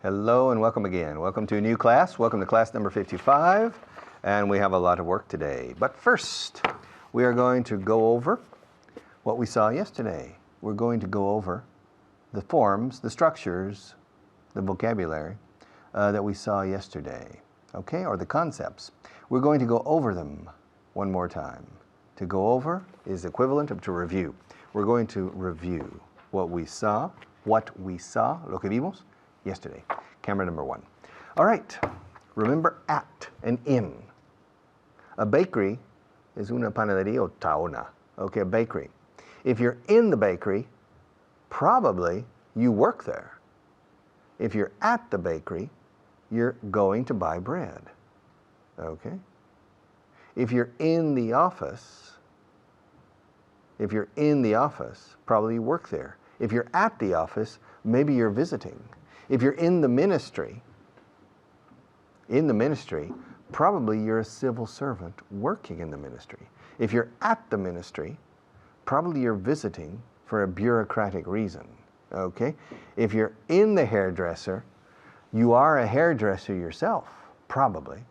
Hello and welcome again. Welcome to a new class. Welcome to class number 55. And we have a lot of work today. But first, we are going to go over what we saw yesterday. We're going to go over the forms, the structures, the vocabulary that we saw yesterday. Okay, or the concepts. We're going to go over them one more time. To go over is equivalent to review. We're going to review what we saw, lo que vimos, yesterday. Camera number 1. All right, remember at and in. A bakery is una panadería o taona. Okay, a bakery. If you're in the bakery, probably you work there. If you're at the bakery, you're going to buy bread. Okay? If you're in the office, probably you work there. If you're at the office, maybe you're visiting. If you're in the ministry, probably you're a civil servant working in the ministry. If you're at the ministry, probably you're visiting for a bureaucratic reason. Okay? If you're in the hairdresser, you are a hairdresser yourself, probably.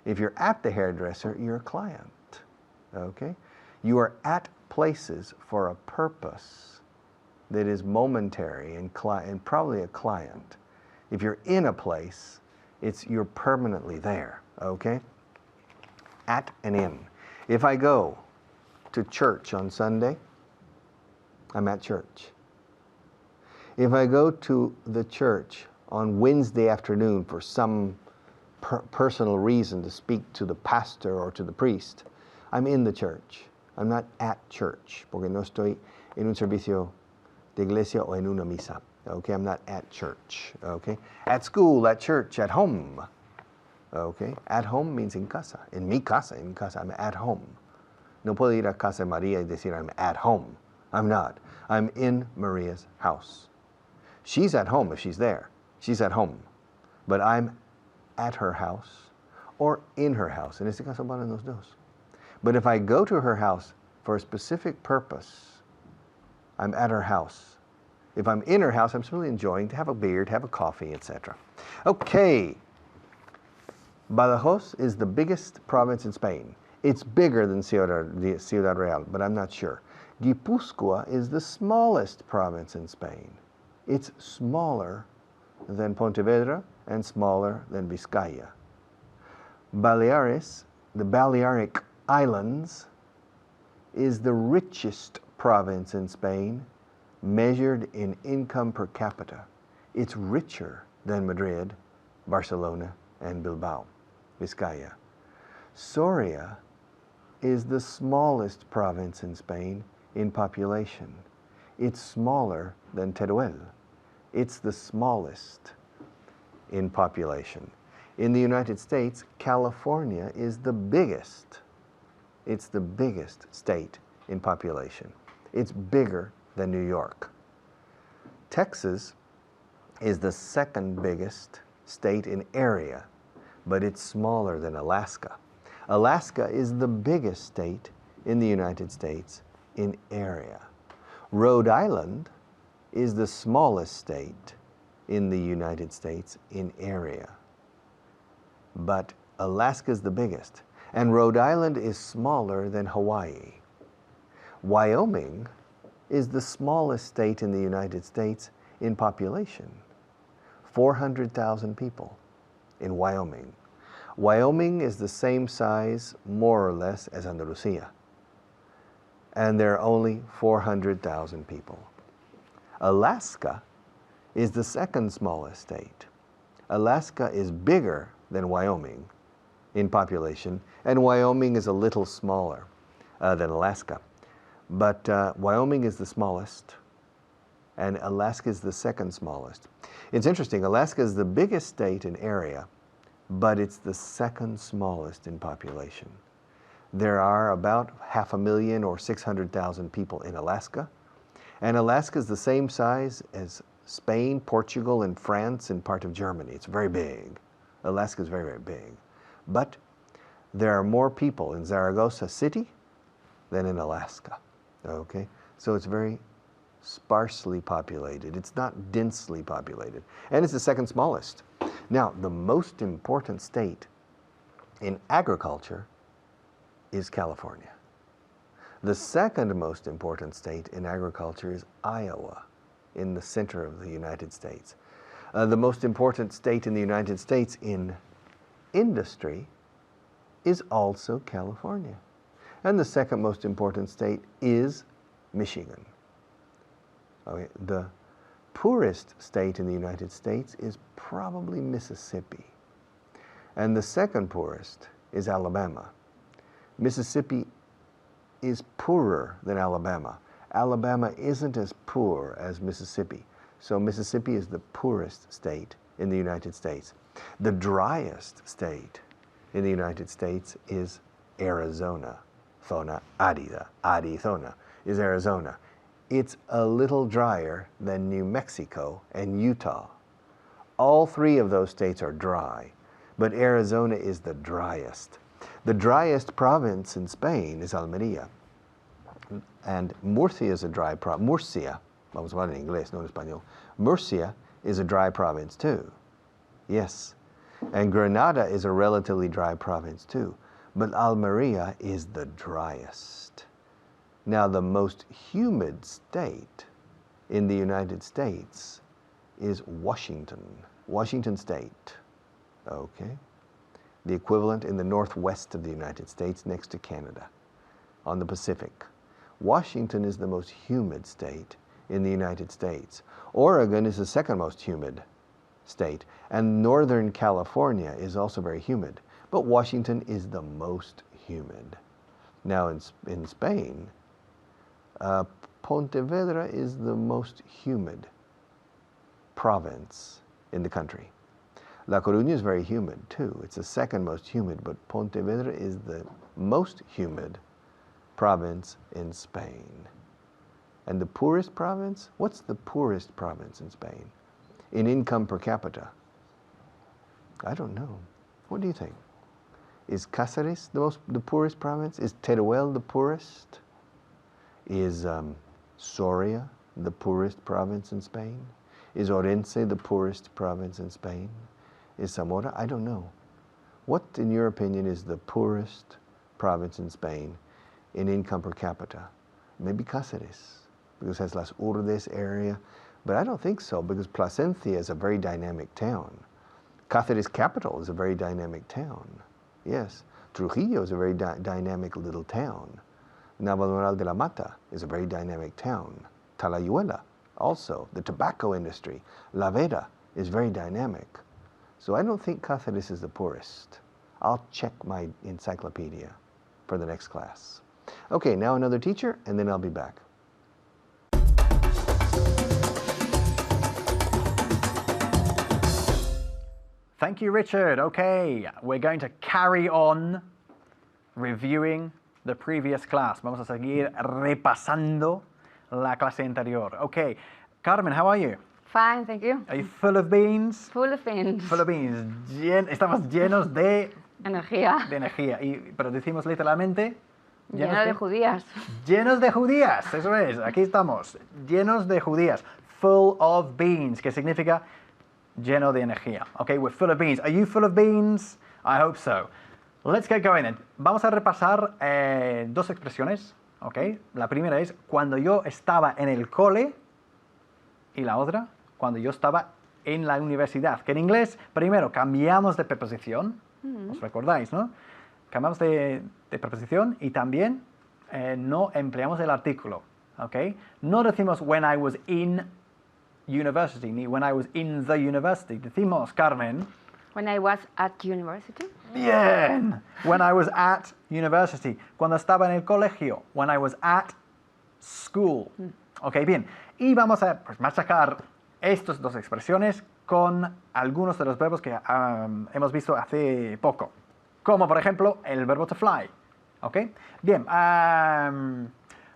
If you're at the hairdresser, you're a client. Okay? You are at places for a purpose that is momentary and probably a client. If you're in a place, you're permanently there, okay? At and in. If I go to church on Sunday, I'm at church. If I go to the church on Wednesday afternoon for some personal reason to speak to the pastor or to the priest, I'm in the church. I'm not at church, porque no estoy en un servicio de iglesia o en una misa. Okay, I'm not at church. Okay, at school, at church, at home. Okay, at home means en casa. En mi casa, I'm at home. No puedo ir a casa de María y decir I'm at home. I'm not. I'm in Maria's house. She's at home if she's there. She's at home. But I'm at her house or in her house. En este caso van los dos. But if I go to her house for a specific purpose, I'm at her house. If I'm in her house, I'm simply enjoying to have a beer, to have a coffee, etc. Okay. Badajoz is the biggest province in Spain. It's bigger than Ciudad Real, but I'm not sure. Guipúzcoa is the smallest province in Spain. It's smaller than Pontevedra and smaller than Vizcaya. Baleares, the Balearic Islands, is the richest province in Spain, measured in income per capita. It's richer than Madrid, Barcelona, and Bilbao, Vizcaya. Soria is the smallest province in Spain in population. It's smaller than Teruel. It's the smallest in population. In the United States, California is the biggest. It's the biggest state in population. It's bigger than New York. Texas is the second biggest state in area, but it's smaller than Alaska. Alaska is the biggest state in the United States in area. Rhode Island is the smallest state in the United States in area, but Alaska is the biggest, and Rhode Island is smaller than Hawaii. Wyoming is the smallest state in the United States in population. 400,000 people in Wyoming. Wyoming is the same size, more or less, as Andalusia. And there are only 400,000 people. Alaska is the second smallest state. Alaska is bigger than Wyoming in population, and Wyoming is a little smaller than Alaska. But Wyoming is the smallest, and Alaska is the second smallest. It's interesting, Alaska is the biggest state in area, but it's the second smallest in population. There are about 500,000 or 600,000 people in Alaska, and Alaska is the same size as Spain, Portugal, and France, and part of Germany. It's very big. Alaska is very, very big. But there are more people in Zaragoza City than in Alaska. Okay, so it's very sparsely populated. It's not densely populated. And it's the second smallest. Now, the most important state in agriculture is California. The second most important state in agriculture is Iowa, in the center of the United States. The most important state in the United States in industry is also California. And the second most important state is Michigan. Okay, the poorest state in the United States is probably Mississippi. And the second poorest is Alabama. Mississippi is poorer than Alabama. Alabama isn't as poor as Mississippi. So Mississippi is the poorest state in the United States. The driest state in the United States is Arizona. Zona árida, Arizona is Arizona. It's a little drier than New Mexico and Utah. All three of those states are dry, but Arizona is the driest. The driest province in Spain is Almería. And Murcia is a dry province. Murcia, vamos a hablar en inglés, no en español. Murcia is a dry province too. Yes. And Granada is a relatively dry province too. But Almería is the driest. Now, the most humid state in the United States is Washington. Washington State. Okay. The equivalent in the northwest of the United States next to Canada on the Pacific. Washington is the most humid state in the United States. Oregon is the second most humid state, and Northern California is also very humid, but Washington is the most humid. Now in Spain, Pontevedra is the most humid province in the country. La Coruña is very humid too. It's the second most humid, but Pontevedra is the most humid province in Spain. And the poorest province? What's the poorest province in Spain? In income per capita? I don't know. What do you think? Is Cáceres the poorest province? Is Teruel the poorest? Is Soria the poorest province in Spain? Is Orense the poorest province in Spain? Is Zamora? I don't know. What, in your opinion, is the poorest province in Spain in income per capita? Maybe Cáceres, because it has Las Urdes area. But I don't think so, because Plasencia is a very dynamic town. Cáceres capital is a very dynamic town. Yes. Trujillo is a very dynamic little town. Navalmoral de la Mata is a very dynamic town. Talayuela also. The tobacco industry. La Vera is very dynamic. So I don't think Cáceres is the poorest. I'll check my encyclopedia for the next class. Okay, now another teacher, and then I'll be back. Thank you, Richard. Okay, we're going to carry on reviewing the previous class. Vamos a seguir repasando la clase anterior. Okay, Carmen, how are you? Fine, thank you. Are you full of beans? Full of beans. Full of beans. Estamos llenos de Energía. energía. Pero decimos literalmente... Lleno de judías. Llenos de judías, eso es. Aquí estamos. Llenos de judías. Full of beans, que significa lleno de energía. Okay, we're full of beans. Are you full of beans? I hope so. Let's get going then. Vamos a repasar dos expresiones. Okay. La primera es cuando yo estaba en el cole y la otra cuando yo estaba en la universidad. Que en inglés, primero, cambiamos de preposición. ¿Os recordáis, no? Cambiamos de preposición y también no empleamos el artículo. Okay. No decimos when I was in university, ni when I was in the university. Decimos, Carmen. When I was at university. Bien. When I was at university. Cuando estaba en el colegio. When I was at school. Ok, bien. Y vamos a machacar estas dos expresiones con algunos de los verbos que hemos visto hace poco. Como por ejemplo el verbo to fly. Ok. Bien.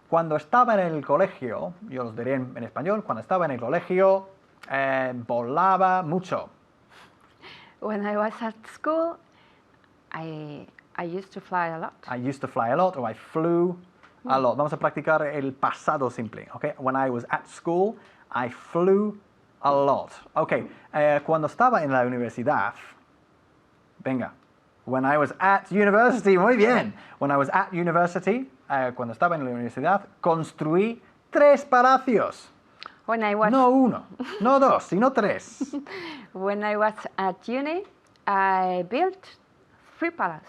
Cuando estaba en el colegio, yo los diré en español, cuando estaba en el colegio, volaba mucho. When I was at school, I used to fly a lot. I used to fly a lot, or I flew A lot. Vamos a practicar el pasado simple. Okay? When I was at school, I flew a lot. Okay. Cuando estaba en la universidad, venga. When I was at university, muy bien. When I was at university, cuando estaba en la universidad, construí 3 palacios. When I was No 1, no 2, sino 3. when I was at uni, I built 3 palaces.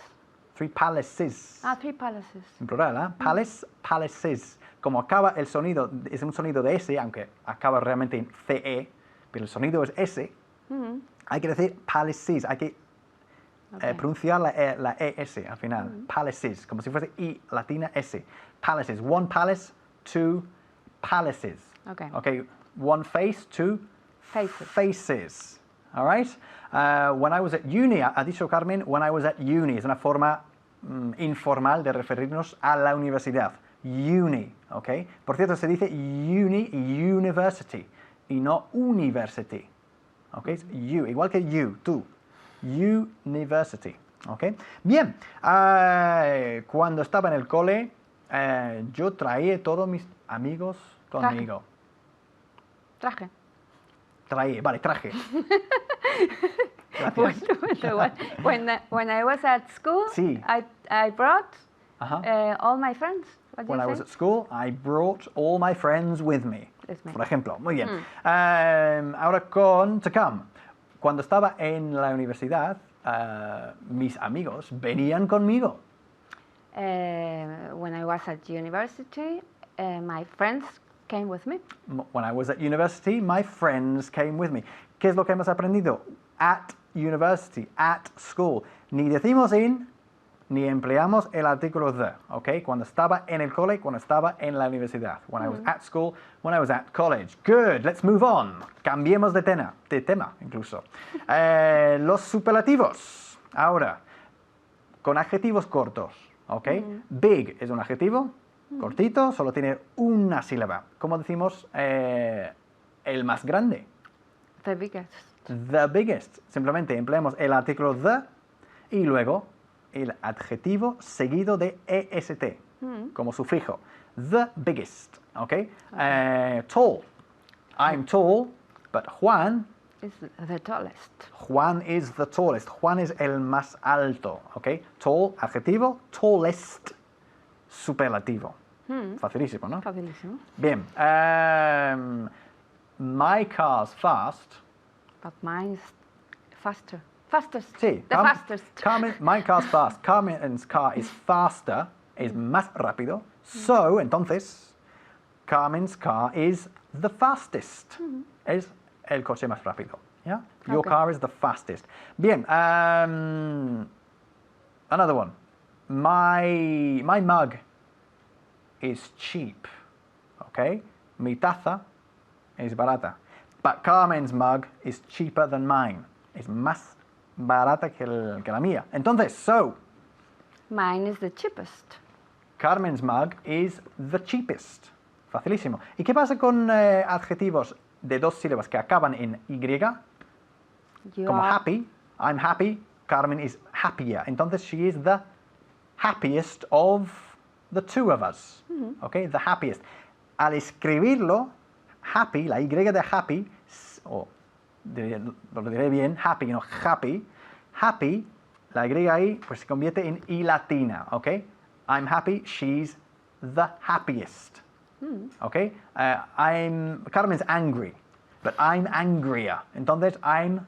3 palaces. 3 palaces. En plural, ¿eh? Palace, palaces. Como acaba el sonido, es un sonido de S, aunque acaba realmente en CE, pero el sonido es S, hay que decir palaces, hay que pronunciar la ES al final. Palaces, como si fuese I latina S. Palaces. 1 palace, 2 palaces. Okay. Okay, 1 face, 2 Faces. faces. All right? When I was at uni, ha dicho Carmen, when I was at uni, es una forma informal de referirnos a la universidad. Uni, ¿ok? Por cierto, se dice uni y university, y no university. ¿Ok? Es you, igual que you, tú. University. ¿Ok? Bien, cuando estaba en el cole, yo traía todos mis amigos conmigo. Traje. Traía, vale, traje. When I was at school, Sí. I brought Ajá. all my friends. What do When you I say? was at school, I brought all my friends with me. With me. Por ejemplo, muy bien. Ahora con to come. Cuando estaba en la universidad, mis amigos venían conmigo. When I was at university, my friends came with me. When I was at university, my friends came with me. ¿Qué es lo que hemos aprendido? At university, at school. Ni decimos in, ni empleamos el artículo the, ¿ok? Cuando estaba en el cole, cuando estaba en la universidad. When I was at school, when I was at college. Good, let's move on. Cambiemos de tema incluso. Los superlativos. Ahora, con adjetivos cortos, ¿ok? Big es un adjetivo cortito, solo tiene una sílaba. ¿Cómo decimos el más grande? The biggest. The biggest. Simplemente empleamos el artículo the y luego el adjetivo seguido de est como sufijo. The biggest. ¿Ok? Tall. I'm tall, but Juan Is the tallest. Juan is the tallest. Juan es el más alto. ¿Ok? Tall, adjetivo. Tallest, superlativo. Facilísimo, ¿no? Facilísimo. Bien. My car's fast. But mine is faster. Fastest. Sí. The fastest. My car's fast. Carmen's car is faster. Es más rápido. So, entonces, Carmen's car is the fastest. Es el coche más rápido. Yeah? Your Okay. car is the fastest. Bien. Another one. My mug is cheap. Okay? Mi taza es barata. But Carmen's mug is cheaper than mine. Es más barata que la mía. Entonces, so, Mine is the cheapest. Carmen's mug is the cheapest. Facilísimo. ¿Y qué pasa con adjetivos de 2 sílabas que acaban en Y? You Como are happy. I'm happy. Carmen is happier. Entonces, she is the happiest of the two of us. Okay, the happiest. Al escribirlo, happy, la Y de happy, lo diré bien, happy, no happy. Happy, la Y ahí, pues se convierte en I latina, ¿ok? I'm happy, she's the happiest. ¿Ok? Carmen's angry, but I'm angrier. Entonces, I'm,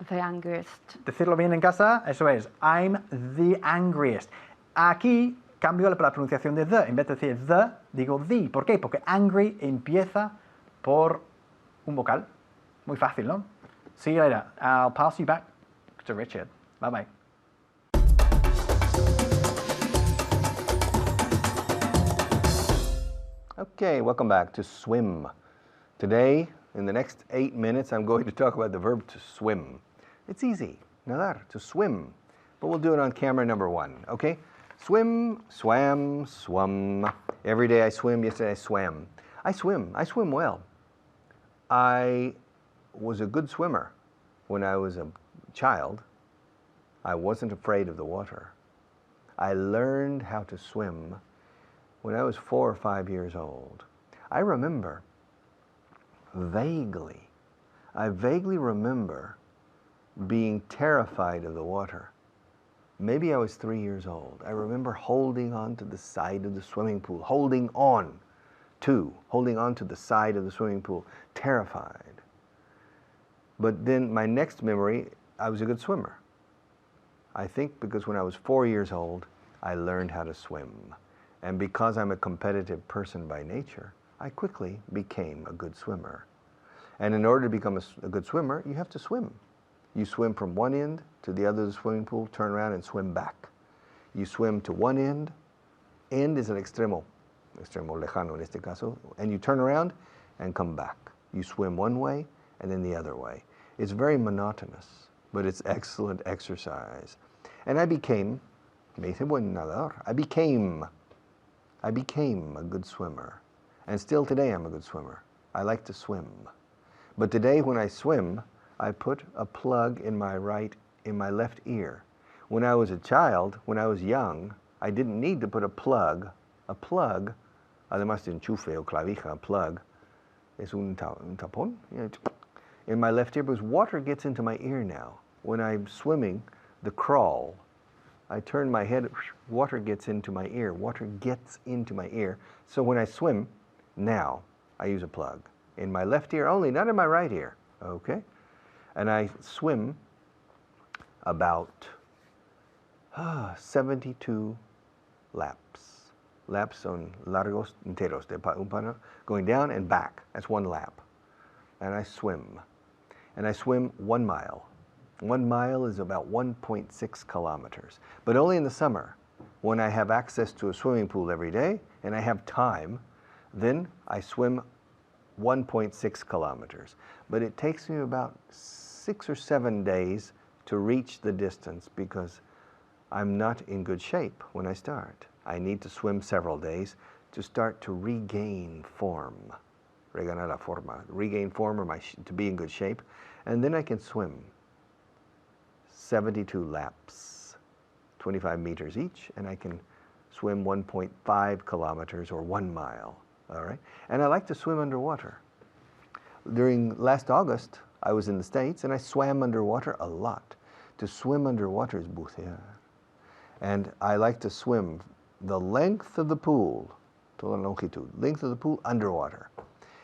the angriest. decirlo bien en casa, eso es, I'm the angriest. Aquí cambio la pronunciación de the. En vez de decir the, digo the. ¿Por qué? Porque angry empieza por un vocal. Muy fácil, ¿no? See you later. I'll pass you back to Richard. Bye-bye. Okay, welcome back to swim. Today, in the next 8 minutes, I'm going to talk about the verb to swim. It's easy, nadar, to swim. But we'll do it on camera number 1, okay? Swim, swam, swum. Every day I swim, yesterday I swam. I swim well. I was a good swimmer when I was a child. I wasn't afraid of the water. I learned how to swim when I was 4 or 5 years old, I remember vaguely, I vaguely remember being terrified of the water. Maybe I was 3 years old. I remember holding on to the side of the swimming pool, holding on to the side of the swimming pool, terrified. But then my next memory, I was a good swimmer. I think because when I was 4 years old, I learned how to swim. And because I'm a competitive person by nature, I quickly became a good swimmer. And in order to become a good swimmer, you have to swim. You swim from one end to the other of the swimming pool, turn around and swim back. You swim to one end is an extremo lejano en este caso, and you turn around and come back. You swim one way and then the other way. It's very monotonous, but it's excellent exercise. And I became, me hice buen nadador, I became a good swimmer. And still today I'm a good swimmer. I like to swim. But today when I swim, I put a plug in my left ear. When I was a child, when I was young, I didn't need to put a plug, además de enchufe o clavija, a plug, es un tapón, in my left ear because water gets into my ear now. When I'm swimming, the crawl, I turn my head, water gets into my ear. So when I swim, now I use a plug. In my left ear only, not in my right ear, okay? And I swim about 72 laps. Laps son largos enteros, going down and back. That's one lap. And I swim. And I swim 1 mile. 1 mile is about 1.6 kilometers. But only in the summer, when I have access to a swimming pool every day and I have time, then I swim 1.6 kilometers. But it takes me about 6 or 7 days to reach the distance because I'm not in good shape when I start. I need to swim several days to start to regain form. Reganar la forma. Regain form or to be in good shape. And then I can swim 72 laps, 25 meters each, and I can swim 1.5 kilometers or 1 mile. All right? And I like to swim underwater. During last August, I was in the States and I swam underwater a lot. To swim underwater is bucear. And I like to swim the length of the pool, toda la longitud, length of the pool underwater.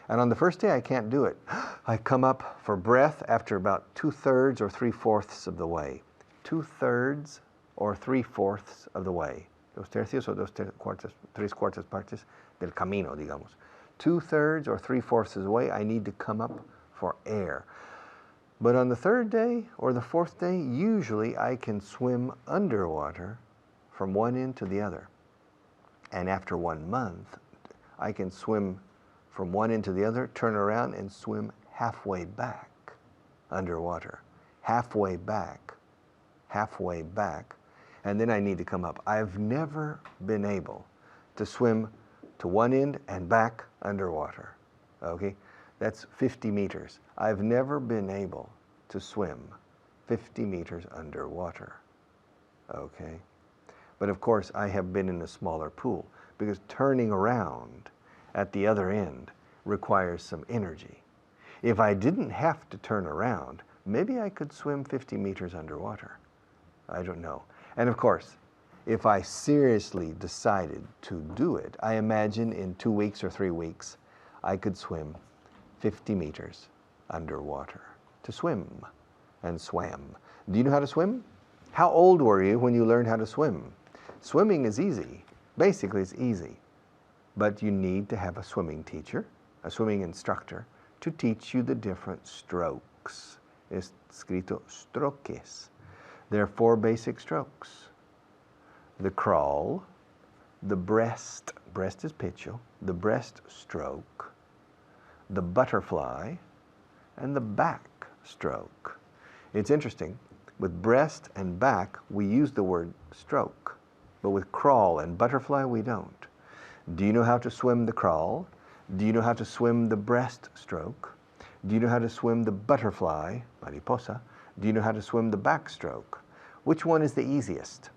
And on the first day, I can't do it. I come up for breath after about 2/3 or 3/4 of the way. 2/3 or 3/4 of the way. 2/3 o 3/4 partes del camino, digamos. 2/3 or 3/4 of the way, I need to come up for air. But on the third day or the fourth day, usually I can swim underwater from one end to the other. And after 1 month, I can swim from one end to the other, turn around and swim halfway back underwater. Halfway back. And then I need to come up. I've never been able to swim to one end and back underwater. Okay? That's 50 meters. I've never been able to swim 50 meters underwater. Okay? But of course, I have been in a smaller pool because turning around at the other end requires some energy. If I didn't have to turn around, maybe I could swim 50 meters underwater. I don't know. And of course, if I seriously decided to do it, I imagine in 2 weeks or 3 weeks, I could swim 50 meters underwater. To swim and swam. Do you know how to swim? How old were you when you learned how to swim? Swimming is easy. Basically, it's easy. But you need to have a swimming teacher, a swimming instructor, to teach you the different strokes. Es escrito stroques. There are 4 basic strokes. The crawl, the breast is pecho, the breast stroke, the butterfly, and the back stroke. It's interesting, with breast and back, we use the word stroke, but with crawl and butterfly, we don't. Do you know how to swim the crawl? Do you know how to swim the breast stroke? Do you know how to swim the butterfly, mariposa? Do you know how to swim the backstroke? Which one is the easiest?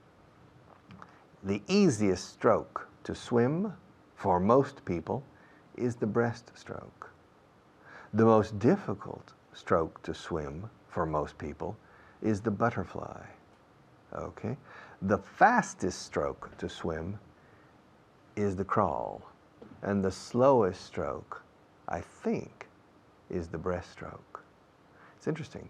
The easiest stroke to swim for most people is the breaststroke. The most difficult stroke to swim for most people is the butterfly. Okay? The fastest stroke to swim is the crawl. And the slowest stroke, I think, is the breaststroke. It's interesting.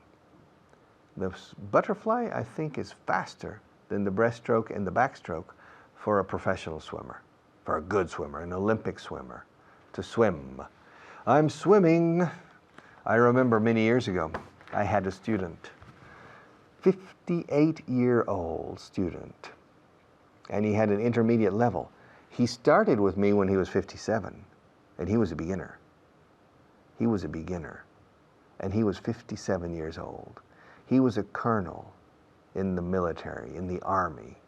The butterfly, I think, is faster than the breaststroke and the backstroke for a professional swimmer, for a good swimmer, an Olympic swimmer, to swim. I'm swimming. I remember many years ago, I had a student, 58-year-old student, and he had an intermediate level. He started with me when he was 57, and he was a beginner. He was a beginner, and he was 57 years old. He was a colonel in the military, in the army,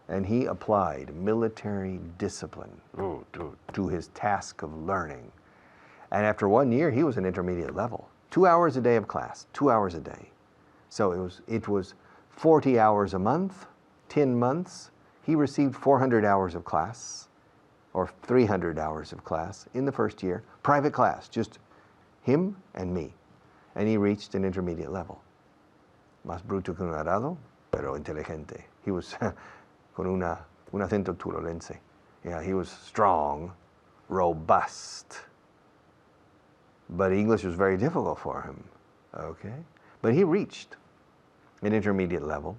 and he applied military discipline to his task of learning. And after 1 year, he was an intermediate level. 2 hours a day of class, 2 hours a day. So it was 40 hours a month, 10 months. He received 400 hours of class, or 300 hours of class in the first year, private class, just him and me. And he reached an intermediate level. Más bruto que un arado, pero inteligente. He was con un acento turolense. Yeah, he was strong, robust. But English was very difficult for him, okay? But he reached an intermediate level.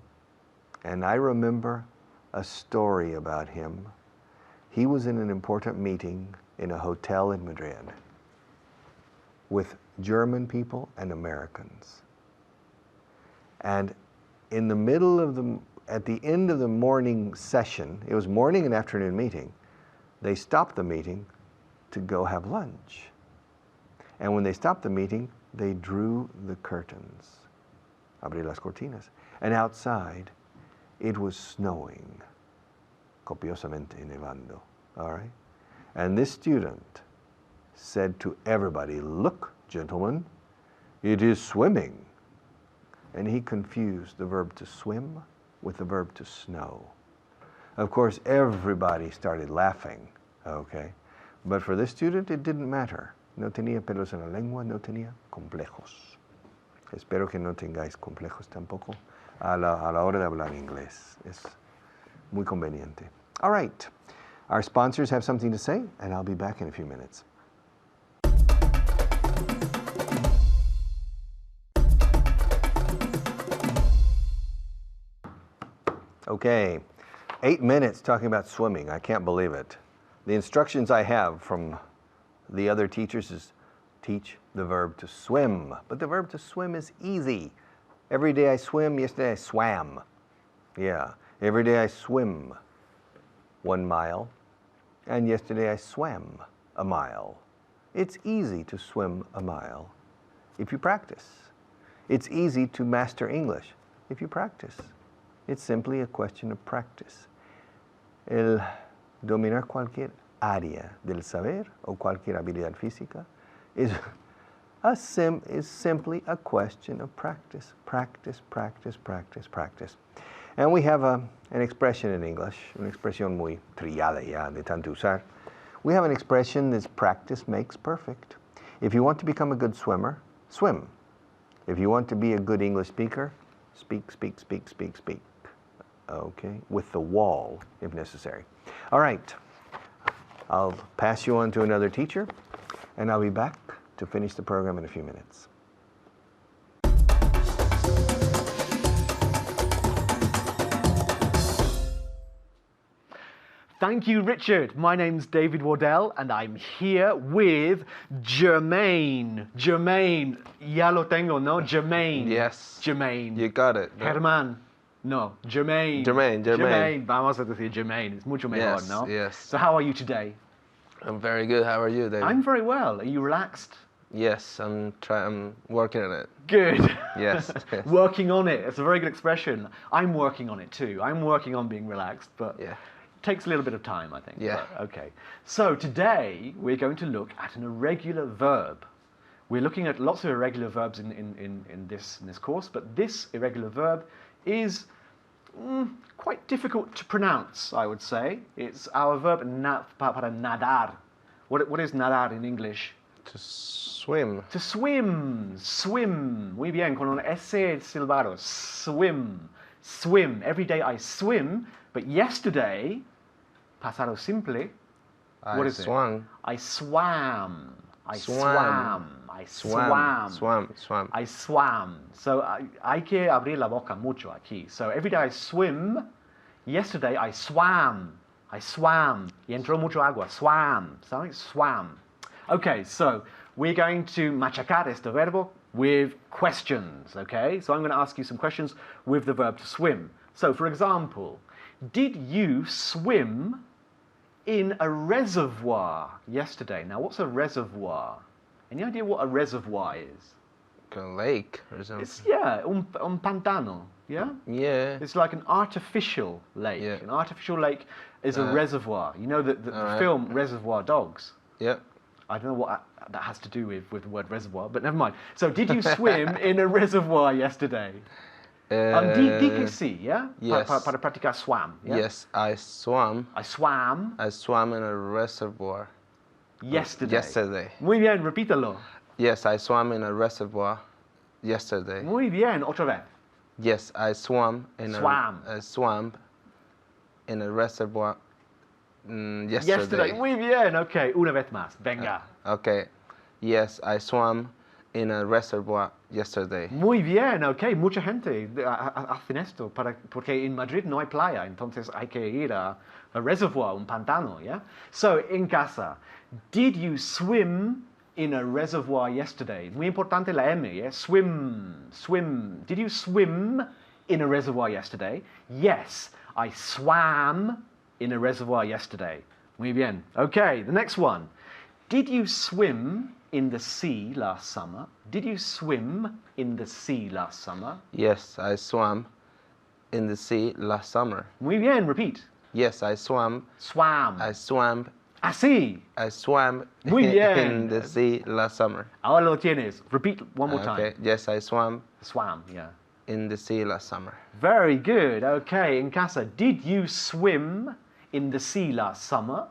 And I remember a story about him. He was in an important meeting in a hotel in Madrid with German people and Americans. And in the middle of at the end of the morning session, it was morning and afternoon meeting, they stopped the meeting to go have lunch. And when they stopped the meeting, they drew the curtains, abrir las cortinas. And outside, it was snowing, copiosamente nevando, all right? And this student said to everybody, "Look, gentlemen, it is swimming." And he confused the verb to swim with the verb to snow. Of course, everybody started laughing, okay? But for this student, it didn't matter. No tenía pelos en la lengua, no tenía complejos. Espero que no tengáis complejos tampoco a la hora de hablar inglés. Es muy conveniente. All right. Our sponsors have something to say, and I'll be back in a few minutes. Okay, 8 minutes talking about swimming. I can't believe it. The instructions I have from the other teachers is teach the verb to swim. But the verb to swim is easy. Every day I swim, yesterday I swam. Yeah, every day I swim 1 mile, and yesterday I swam a mile. It's easy to swim a mile if you practice. It's easy to master English if you practice. It's simply a question of practice. El dominar cualquier área del saber o cualquier habilidad física is simply a question of practice. Practice, practice, practice, practice. And we have an expression in English, una expresión muy trillada ya de tanto usar. We have an expression that's practice makes perfect. If you want to become a good swimmer, swim. If you want to be a good English speaker, speak, speak, speak, speak, speak. Okay, with the wall if necessary. All right, I'll pass you on to another teacher, and I'll be back to finish the program in a few minutes. Thank you, Richard. My name's David Wardell, and I'm here with Jermaine. Jermaine, ya lo tengo, no? Jermaine. Yes. Jermaine. You got it. No? Herman. No, Jermaine. Jermaine. Vamos a decir Jermaine. It's mucho mejor, Yes, no? yes. So how are you today? I'm very good. How are you, David? I'm very well. Are you relaxed? Yes, I'm working on it. Good. Yes. Yes. Working on it. It's a very good expression. I'm working on it too. I'm working on being relaxed, but Yeah. takes a little bit of time, I think. Yeah. But, okay. So today we're going to look at an irregular verb. We're looking at lots of irregular verbs in this course, but this irregular verb is quite difficult to pronounce, I would say. It's our verb para nadar. What is nadar in English? To swim. To swim. Swim. Muy bien, con un S silbado. Swim. Swim. Every day I swim, but yesterday, pasado simple, what is swam. it? I swam. I Swam. swam. I swam. Swam. I swam. So hay que abrir la boca mucho aquí. So every day I swim. Yesterday I swam. I swam. Y entró mucho agua. Swam. Something swam. Okay, so we're going to machacar este verbo with questions, okay? So I'm going to ask you some questions with the verb to swim. So, for example, did you swim in a reservoir yesterday? Now, what's a reservoir? Any idea what a reservoir is? A lake or something. It's, un pantano, yeah? Yeah. It's like an artificial lake. Yeah. An artificial lake is a reservoir. You know the Alright. film Reservoir Dogs? Yeah. I don't know what that has to do with the word reservoir, but never mind. So, did you swim in a reservoir yesterday? Di que sí, yeah? Yes. Para practicar swam, yeah? Yes, I swam. I swam I swam in a reservoir yesterday. yesterday. Muy bien, repítalo. Yes, I swam in a reservoir yesterday. Muy bien, otra vez. Yes, I swam in Swam. I swam in a reservoir yesterday. Muy bien, ok. Una vez más, venga. Okay. Yes, I swam in a reservoir yesterday. Muy bien, ok. Mucha gente hacen esto porque en Madrid no hay playa, entonces hay que ir a reservoir, un pantano, yeah? So, en casa, did you swim in a reservoir yesterday? Muy importante la M, yeah? Swim, swim. Did you swim in a reservoir yesterday? Yes, I swam in a reservoir yesterday. Muy bien. Okay, the next one. Did you swim in the sea last summer? Did you swim in the sea last summer? Yes, I swam in the sea last summer. Muy bien, repeat. Yes, I swam. Swam. I swam. Así. I swam Muy bien. in the sea last summer. Ahora lo tienes. Repeat one more Okay. time. Yes, I swam Swam, yeah. in the sea last summer. Very good. Okay, in casa, did you swim in the sea last summer?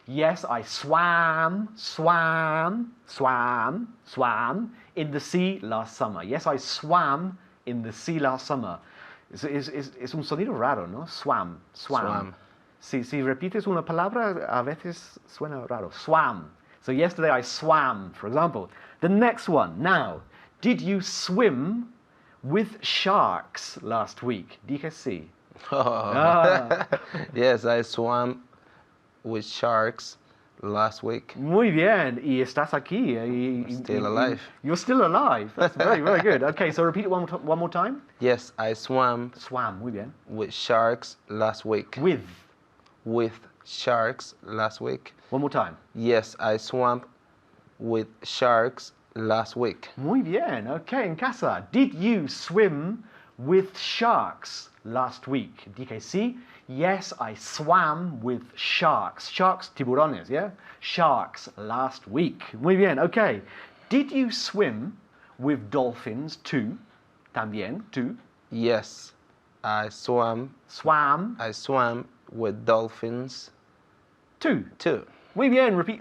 Yes, I swam in the sea last summer. Yes, I swam in the sea last summer. Es un sonido raro, ¿no? Swam. Swam. Si repites una palabra, a veces suena raro. Swam. So yesterday I swam, for example. The next one. Now, did you swim with sharks last week? Dije sí. Ah. Yes, I swam with sharks last week. Muy bien. Y estás aquí. Still alive. You're still alive. That's very, very good. Okay, so repeat it one more time. Yes, I swam Swam. Muy bien. with sharks last week. With. Sharks last week. One more time. Yes, I swam with sharks last week. Muy bien. Okay, en casa. Did you swim with sharks last week? Dije sí. Yes, I swam with sharks. Sharks, tiburones, yeah? Sharks last week. Muy bien. Okay. Did you swim with dolphins too? También, too. Yes, I swam Swam with dolphins too. too. Muy bien. Repeat.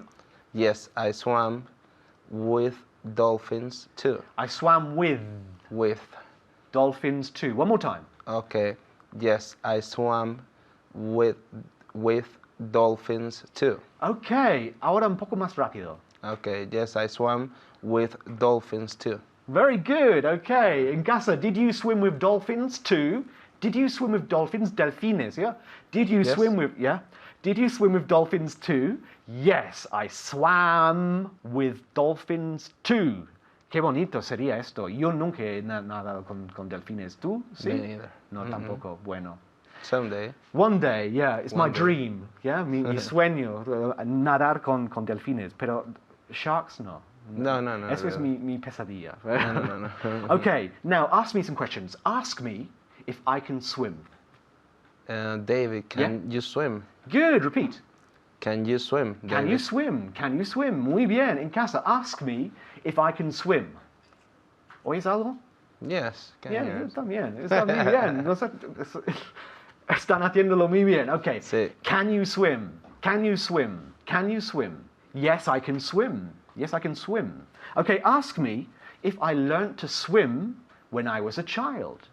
Yes, I swam with dolphins too. I swam with With. dolphins too. One more time. Okay. Yes, I swam with dolphins too. Okay. Ahora un poco más rápido. Okay. Yes, I swam with dolphins too. Very good. Okay. En casa, did you swim with dolphins too? Did you swim with dolphins? Delfines, yeah? Did you Yes. swim with, yeah? Did you swim with dolphins too? Yes, I swam with dolphins too. Qué bonito sería esto. Yo nunca he nadado con delfines. ¿Tú? ¿Sí? Me neither. No, tampoco. Bueno. Someday. One day, yeah, it's my One day. dream, yeah, mi sueño, nadar con delfines, pero sharks no. No. Eso es really. mi pesadilla. No. Okay, now ask me some questions. Ask me if I can swim. David, can you swim? Good, repeat. Can you swim? Can you swim? Can you swim? Muy bien. En casa, ask me if I can swim. ¿Oyes algo? Yes, can Yeah, hear. está muy bien. Están haciéndolo muy bien. Okay. Sí. Can you swim? Can you swim? Can you swim? Yes, I can swim. Yes, I can swim. Okay, ask me if I learnt to swim when I was a child.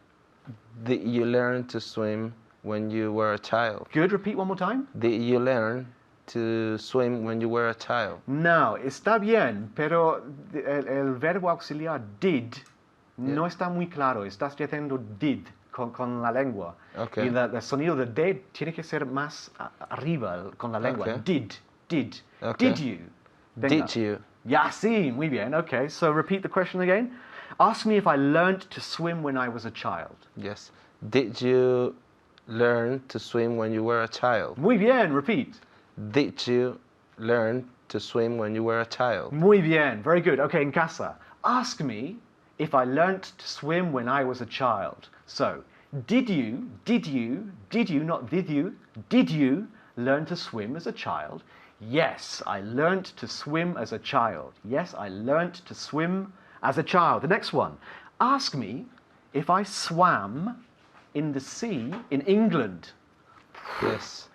Did you learn to swim when you were a child? Good, repeat one more time. Did you learn to swim when you were a child? No, está bien, pero el verbo auxiliar did no está muy claro. Estás diciendo did con la lengua. Okay. Y el sonido de D tiene que ser más arriba con la lengua. Okay. Did. Okay. Did you? Venga. Did you? Ya, sí, muy bien. Okay, so repeat the question again. Ask me if I learnt to swim when I was a child. Yes. Did you learn to swim when you were a child? Muy bien, repeat. Did you learn to swim when you were a child? Muy bien, very good. Okay, en casa. Ask me if I learnt to swim when I was a child. So, did you, not did you learn to swim as a child? Yes, I learnt to swim as a child. Yes, I learnt to swim as a child. The next one. Ask me if I swam in the sea in England. Yes.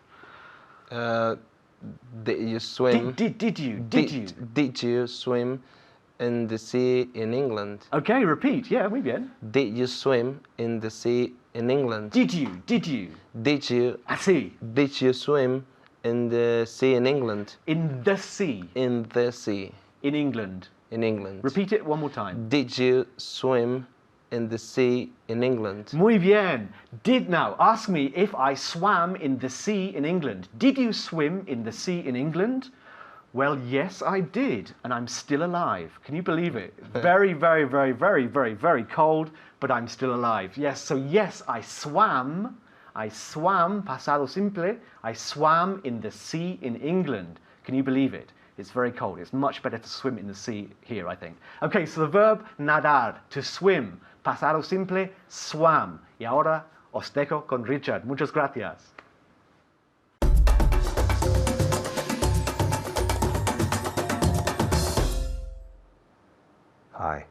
Did you swim? Did you? Did you swim in the sea in England? Okay, repeat. Yeah, muy bien. Did you swim in the sea in England? Did you? Did you? Así. Did you swim in the sea in England? In the sea. In the sea In England. in England. Repeat it one more time. Did you swim in the sea in England? Muy bien. Now, ask me if I swam in the sea in England. Did you swim in the sea in England? Well, yes, I did, and I'm still alive. Can you believe it? Very, very, very, very, very, very cold, but I'm still alive. Yes, so yes, I swam, pasado simple, I swam in the sea in England. Can you believe it? It's very cold. It's much better to swim in the sea here, I think. Okay, so the verb nadar, to swim. Pasado simple, swam. Y ahora os dejo con Richard. Muchas gracias. Hi.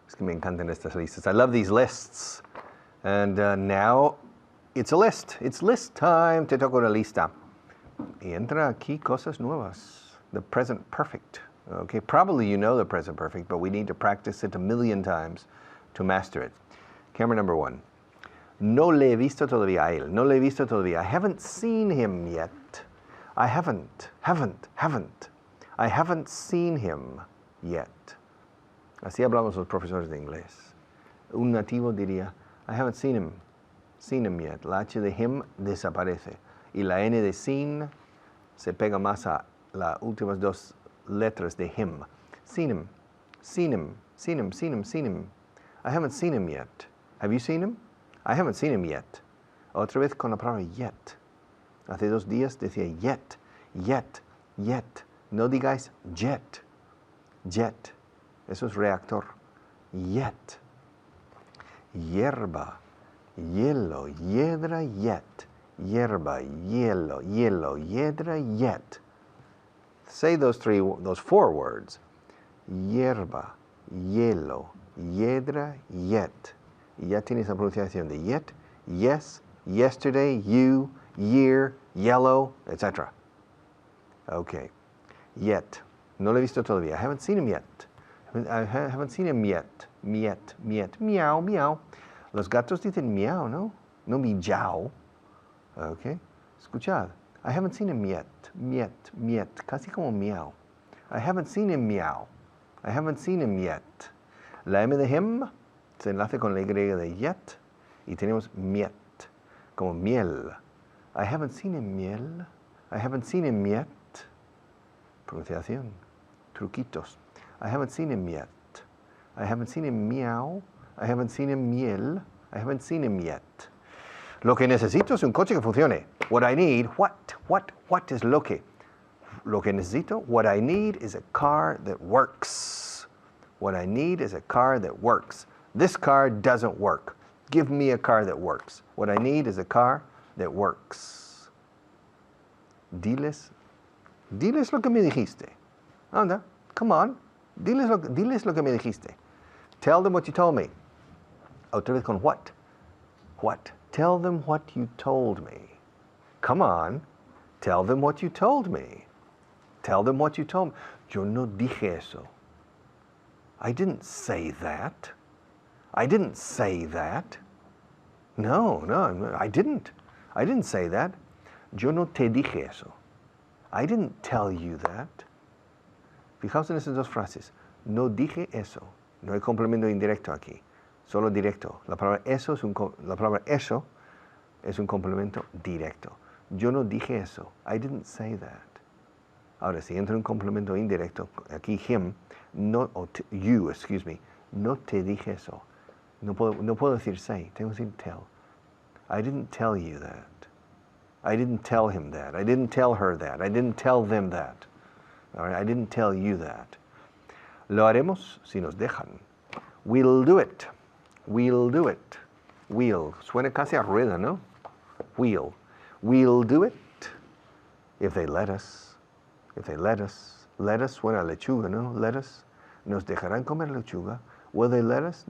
Es que me encantan estas listas. I love these lists. And now it's a list. It's list time. Te toco una lista. Y entra aquí cosas nuevas. The present perfect. Okay, probably you know the present perfect, but we need to practice it a million times to master it. Camera number 1. No le he visto todavía a él. No le he visto todavía. I haven't seen him yet. I haven't. I haven't seen him yet. Así hablamos los profesores de inglés. Un nativo diría, I haven't seen him yet. La H de him desaparece. Y la N de seen se pega más a las últimas dos letras de him. Seen him. I haven't seen him yet. Have you seen him? I haven't seen him yet. Otra vez con la palabra yet. Hace 2 días decía yet. No digáis jet. Eso es reactor. Yet. Hierba. Hielo. Hiedra. Yet. Hierba. Hielo. Hiedra. Yet. Say those 4 words. Hierba. Hielo. Hiedra. Yet. Y ya tienes la pronunciación de yet, yes, yesterday, you, year, yellow, etc. Okay. Yet. No lo he visto todavía. I haven't seen him yet. I haven't seen him yet. Miau. Los gatos dicen miau, ¿no? No miau. Okay. Escuchad. I haven't seen him yet. Miet. Casi como miau. I haven't seen him miau. I haven't seen him yet. La M de him se enlace con la Y de yet y tenemos miet, como miel. I haven't seen him miel. I haven't seen him yet. Pronunciación. Truquitos. I haven't seen him yet. I haven't seen him miau. I haven't seen him miel. I haven't seen him yet. Lo que necesito es un coche que funcione. What I need, what is lo que? Lo que necesito, what I need is a car that works. What I need is a car that works. This car doesn't work. Give me a car that works. What I need is a car that works. Diles lo que me dijiste. Anda, come on. Diles lo que me dijiste. Tell them what you told me. Otra vez con what? What? Tell them what you told me. Come on. Tell them what you told me. Tell them what you told me. Yo no dije eso. I didn't say that. I didn't say that. No, I didn't. I didn't say that. Yo no te dije eso. I didn't tell you that. Fijaos en esas dos frases. No dije eso. No hay complemento indirecto aquí. Solo directo. La palabra eso es un complemento directo. Yo no dije eso. I didn't say that. Ahora, si entra un complemento indirecto, aquí him, no, you, excuse me, no te dije eso. No puedo decir say, tengo que decir tell. I didn't tell you that. I didn't tell him that. I didn't tell her that. I didn't tell them that. All right? I didn't tell you that. Lo haremos si nos dejan. We'll do it. We'll do it. We'll. Suena casi a rueda, ¿no? We'll. We'll do it if they let us. If they let us. Let us suena a lechuga, ¿no? Let us. Nos dejarán comer lechuga. Will they let us?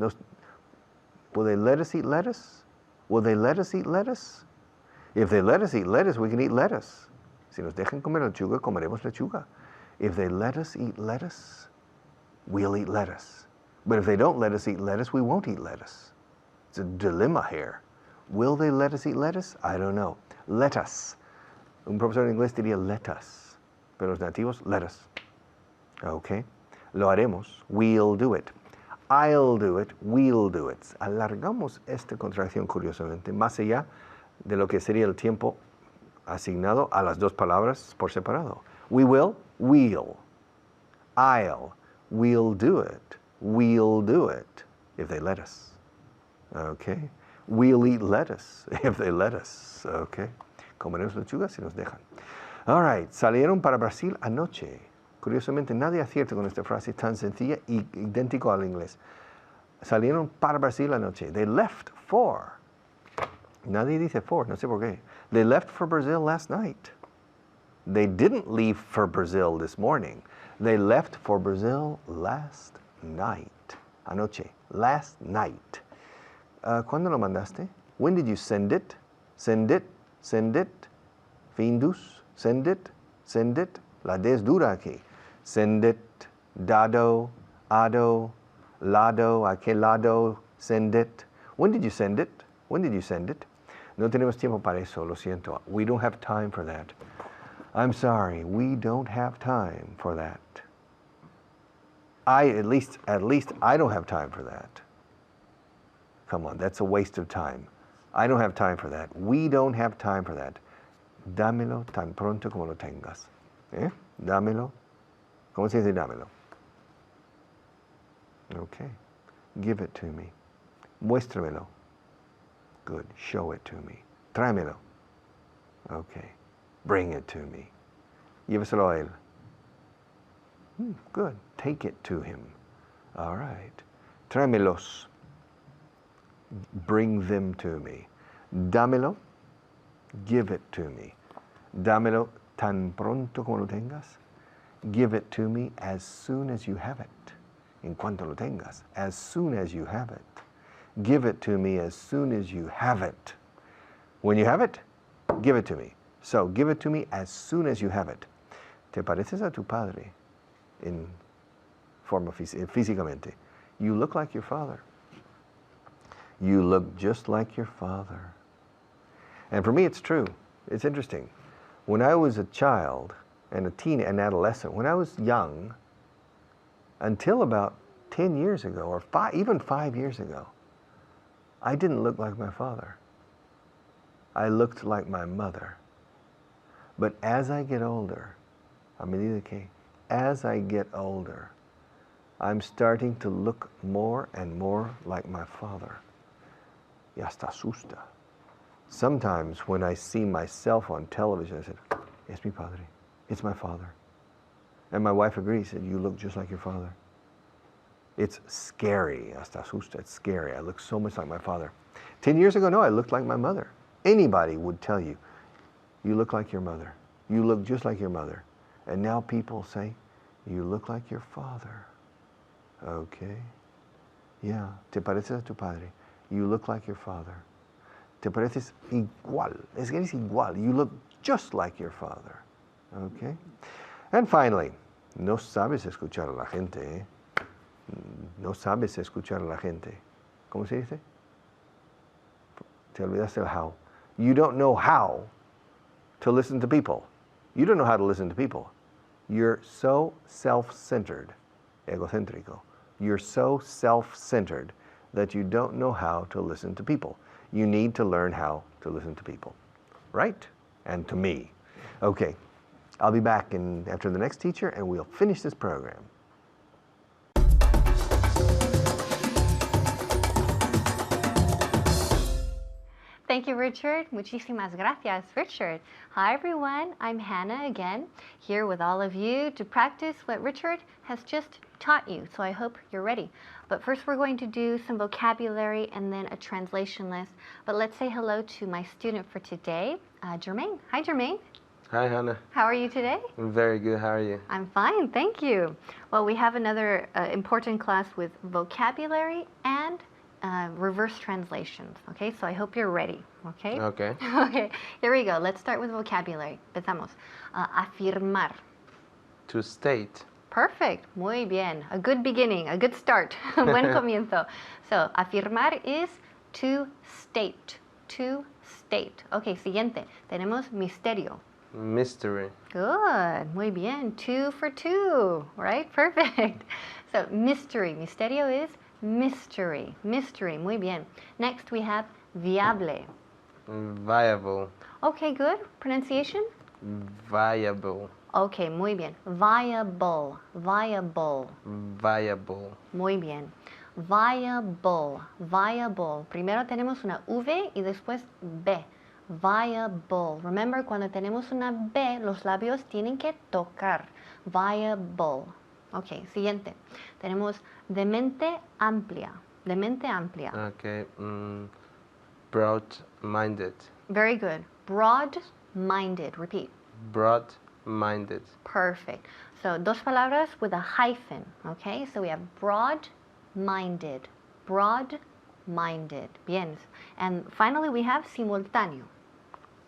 Will they let us eat lettuce? Will they let us eat lettuce? If they let us eat lettuce, we can eat lettuce. Si nos dejan comer lechuga, comeremos lechuga. If they let us eat lettuce, we'll eat lettuce. But if they don't let us eat lettuce, we won't eat lettuce. It's a dilemma here. Will they let us eat lettuce? I don't know. Let us. Un profesor en inglés diría let us. Pero los nativos, let us. Okay. Lo haremos. We'll do it. I'll do it. We'll do it. Alargamos esta contracción curiosamente más allá de lo que sería el tiempo asignado a las dos palabras por separado. We will, we'll. I'll, we'll do it. We'll do it if they let us. Okay. We'll eat lettuce if they let us. Okay. Comeremos lechuga si nos dejan. All right. Salieron para Brasil anoche. Curiosamente, nadie acierta con esta frase tan sencilla y idéntico al inglés. Salieron para Brasil anoche. They left for. Nadie dice for, no sé por qué. They left for Brazil last night. They didn't leave for Brazil this morning. They left for Brazil last night. Anoche. Last night. ¿Cuándo lo mandaste? When did you send it? Send it. Send it. Findus. Send it. Send it. La D es dura aquí. Send it. Dado. Ado. Lado. ¿A qué lado? Send it. When did you send it? When did you send it? No tenemos tiempo para eso, lo siento. We don't have time for that. I'm sorry, we don't have time for that. At least I don't have time for that. Come on, that's a waste of time. I don't have time for that. We don't have time for that. Dámelo tan pronto como lo tengas. Dámelo. ¿Cómo se dice dámelo? Okay. Give it to me. Muéstramelo. Good. Show it to me. Tráemelo. Okay. Bring it to me. Lléveselo a él. Good. Take it to him. All right. Tráemelos. Bring them to me. Dámelo. Give it to me. Dámelo tan pronto como lo tengas. Give it to me as soon as you have it. En cuanto lo tengas. As soon as you have it. Give it to me as soon as you have it. When you have it, give it to me. So, give it to me as soon as you have it. ¿Te pareces a tu padre en forma físicamente? You look like your father. You look just like your father. And for me, it's true. It's interesting. When I was a child and an adolescent, when I was young, until about 10 years ago, or even 5 years ago, I didn't look like my father. I looked like my mother. But as I get older, as I get older, I'm starting to look more and more like my father. Y hasta asusta. Sometimes when I see myself on television, I said, es mi padre. It's my father. And my wife agrees, said, you look just like your father. It's scary. Hasta asusta. It's scary. I look so much like my father. 10 years ago, no, I looked like my mother. Anybody would tell you, you look like your mother. You look just like your mother. And now people say, you look like your father. Okay. Yeah, te pareces a tu padre. You look like your father. Te pareces igual. Es que eres igual. You look just like your father. Okay? And finally, no sabes escuchar a la gente. ¿Eh? No sabes escuchar a la gente. ¿Cómo se dice? Te olvidaste el how. You don't know how to listen to people. You don't know how to listen to people. You're so self-centered, egocéntrico. You're so self-centered that you don't know how to listen to people. You need to learn how to listen to people, right? And to me. Okay, I'll be back after the next teacher and we'll finish this program. Thank you, Richard. Muchísimas gracias, Richard. Hi, everyone. I'm Hannah again, here with all of you to practice what Richard has just taught you. So I hope you're ready. But first, we're going to do some vocabulary and then a translation list. But let's say hello to my student for today, Jermaine. Hi, Jermaine. Hi, Hannah. How are you today? I'm very good. How are you? I'm fine, thank you. Well, we have another important class with vocabulary and reverse translations, okay? So I hope you're ready, okay? Okay. Okay, here we go. Let's start with vocabulary. Empezamos. Afirmar. To state. Perfect. Muy bien. A good beginning, a good start. Buen comienzo. So, afirmar is to state. To state. Okay, siguiente. Tenemos misterio. Mystery. Good. Muy bien. 2 for 2, right? Perfect. So, mystery. Misterio is mystery. Mystery. Muy bien. Next we have viable. Viable. Okay, good. Pronunciation? Viable. Okay, muy bien. Viable. Viable. Viable. Muy bien. Viable. Viable. Primero tenemos una V y después B. Viable. Remember, cuando tenemos una B, los labios tienen que tocar. Viable. Ok, siguiente. Tenemos de mente amplia. De mente amplia. Okay. Broad-minded. Very good. Broad-minded. Repeat. Broad-minded. Perfect. So, dos palabras with a hyphen. Okay, so we have broad-minded. Broad-minded. Bien. And finally, we have simultáneo.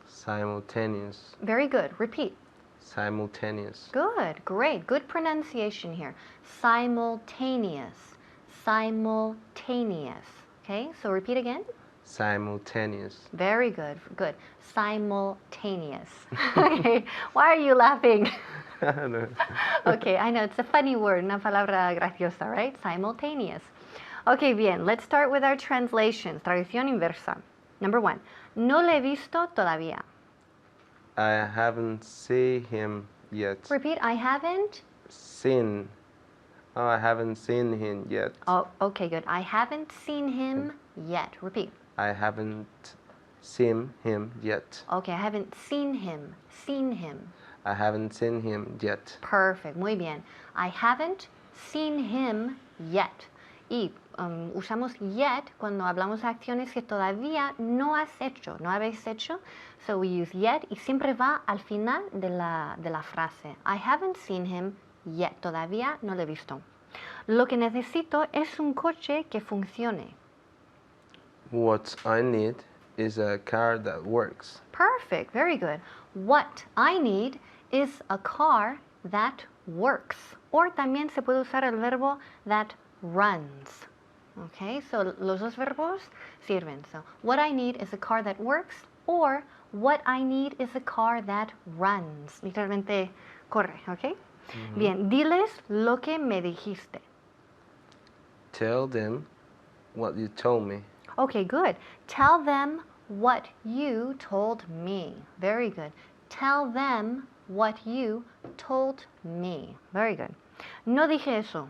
Simultaneous. Very good. Repeat. Simultaneous. Good. Great. Good pronunciation here. Simultaneous. Simultaneous. Okay, so repeat again. Simultaneous. Very good. Good. Simultaneous. Okay. Why are you laughing? No. Okay, I know it's a funny word, una palabra graciosa, right? Simultaneous. Okay, bien. Let's start with our translations. Traducción inversa. Number 1. No le he visto todavía. I haven't seen him yet. Repeat. I haven't. Seen. Oh, I haven't seen him yet. Oh, okay, good. I haven't seen him yet. Repeat. I haven't seen him yet. Okay, I haven't seen him. Seen him. I haven't seen him yet. Perfect. Muy bien. I haven't seen him yet. Y usamos yet cuando hablamos de acciones que todavía no has hecho, no habéis hecho. So we use yet y siempre va al final de la frase. I haven't seen him yet. Todavía no lo he visto. Lo que necesito es un coche que funcione. What I need is a car that works. Perfect. Very good. What I need is a car that works. Or también se puede usar el verbo that runs. Okay, so los dos verbos sirven. So, what I need is a car that works, or what I need is a car that runs. Literalmente corre, okay? Bien, diles lo que me dijiste. Tell them what you told me. Okay, good. Tell them what you told me. Very good. Tell them what you told me. Very good. No dije eso.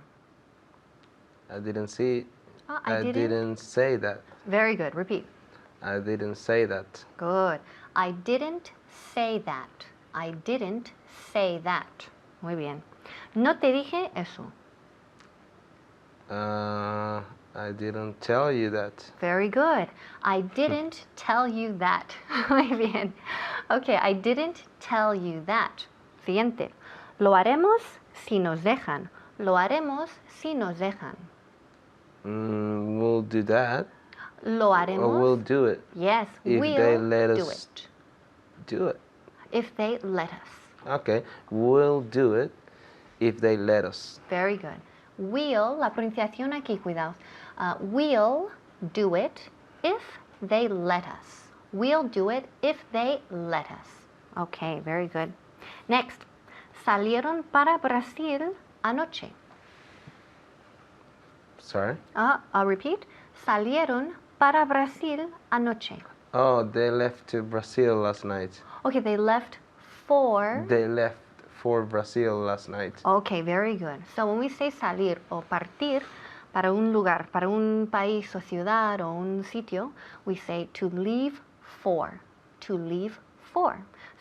I didn't see. Oh, I didn't say that. Very good. Repeat. I didn't say that. Good. I didn't say that. I didn't say that. Muy bien. No te dije eso. I didn't tell you that. Very good. I didn't tell you that. Muy bien. Okay, I didn't tell you that. Siguiente. Lo haremos si nos dejan. Lo haremos si nos dejan. We'll do that. Lo Or haremos. we'll do it. Yes, If we'll they let do us it. do it. If they let us. Okay. We'll do it if they let us. Very good. We'll, la pronunciación aquí, cuidado. We'll do it if they let us. We'll do it if they let us. Okay, very good. Next. Salieron para Brasil anoche. Sorry? I'll repeat. Salieron para Brasil anoche. Oh, they left to Brazil last night. Okay, they left for... They left for Brazil last night. Okay, very good. So when we say salir o partir para un lugar, para un país o ciudad o un sitio, we say to leave for. To leave for.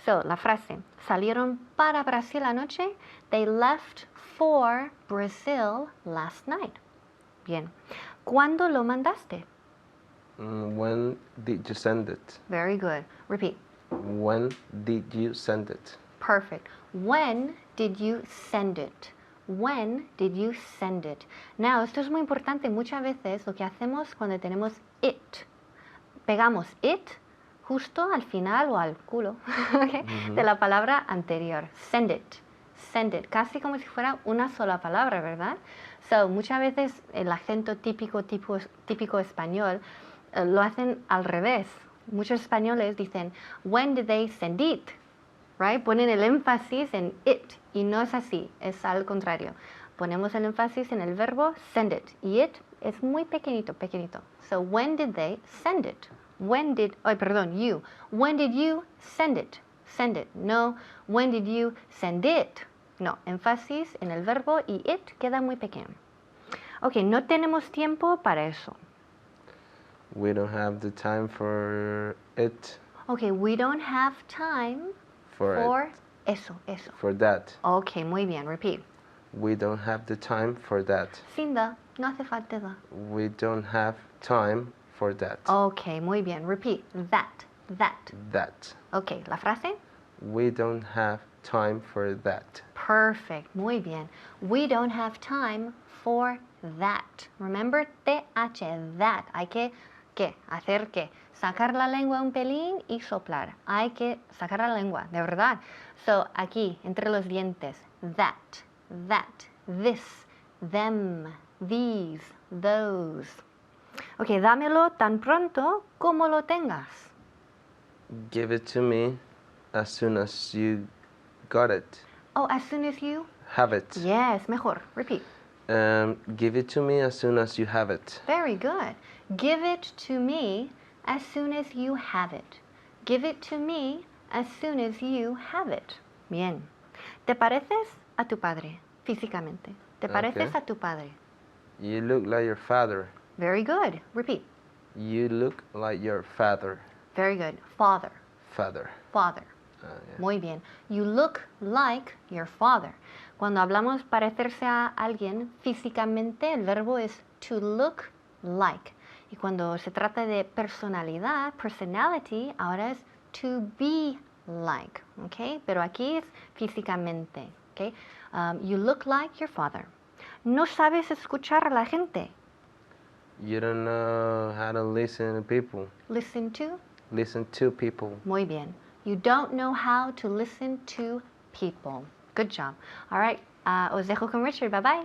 So la frase, salieron para Brasil anoche. They left for Brazil last night. Bien. ¿Cuándo lo mandaste? When did you send it? Very good. Repeat. When did you send it? Perfect. When did you send it? When did you send it? Now, esto es muy importante. Muchas veces lo que hacemos cuando tenemos it, pegamos it justo al final o al culo okay, de la palabra anterior. Send it. Send it. Casi como si fuera una sola palabra, ¿verdad? So, muchas veces el acento típico español lo hacen al revés. Muchos españoles dicen, when did they send it? Right? Ponen el énfasis en it y no es así, es al contrario. Ponemos el énfasis en el verbo send it y it es muy pequeñito, pequeñito. So when did they send it? When did you send it? Send it. No, when did you send it? No, énfasis en el verbo y it queda muy pequeño. Ok, no tenemos tiempo para eso. We don't have the time for it. Ok, we don't have time For eso. For that. Ok, muy bien, repeat. We don't have the time for that. Sin da, no hace falta da. We don't have time for that. Ok, muy bien, repeat. That. That. Ok, la frase. We don't have time for that. Perfect, muy bien. We don't have time for that. Remember, TH, that. Hay que, ¿qué? ¿Hacer qué? Sacar la lengua un pelín y soplar. Hay que sacar la lengua, de verdad. So, aquí, entre los dientes. That, this, them, these, those. Ok, dámelo tan pronto como lo tengas. Give it to me as soon as you got it. Oh, as soon as you? Have it. Yes, mejor. Repeat. Give it to me as soon as you have it. Very good. Give it to me as soon as you have it. Give it to me as soon as you have it. Bien. ¿Te pareces a tu padre físicamente? ¿Te pareces Okay. a tu padre? You look like your father. Very good. Repeat. You look like your father. Very good. Father. Father. Yeah. Muy bien. You look like your father. Cuando hablamos parecerse a alguien físicamente, el verbo es to look like. Y cuando se trata de personalidad, personality, ahora es to be like. ¿Okay? Pero aquí es físicamente. ¿Okay? You look like your father. No sabes escuchar a la gente. You don't know how to listen to people. Listen to. Listen to people. Muy bien. You don't know how to listen to people. Good job. All right. Os dejo con Richard. Bye-bye.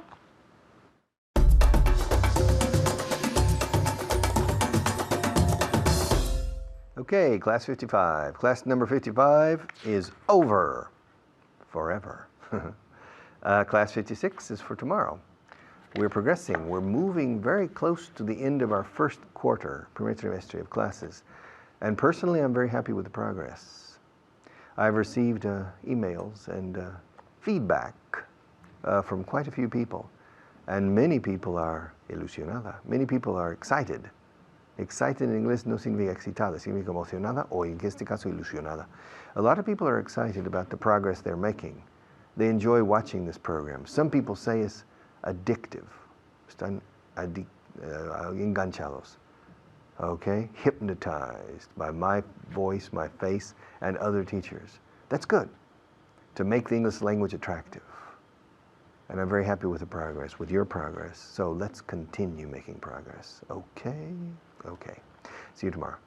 Okay, class 55. Class number 55 is over forever. Class 56 is for tomorrow. We're progressing. We're moving very close to the end of our first quarter, primer trimestre of classes. And personally, I'm very happy with the progress. I've received emails and feedback from quite a few people. And many people are ilusionada. Many people are excited. Excited in inglés no significa excitada, significa emocionada o en este caso ilusionada. A lot of people are excited about the progress they're making. They enjoy watching this program. Some people say it's addictive. Están enganchados. Okay? Hypnotized by my voice, my face, and other teachers. That's good to make the English language attractive. And I'm very happy with the progress, with your progress. So let's continue making progress. Okay? Okay. See you tomorrow.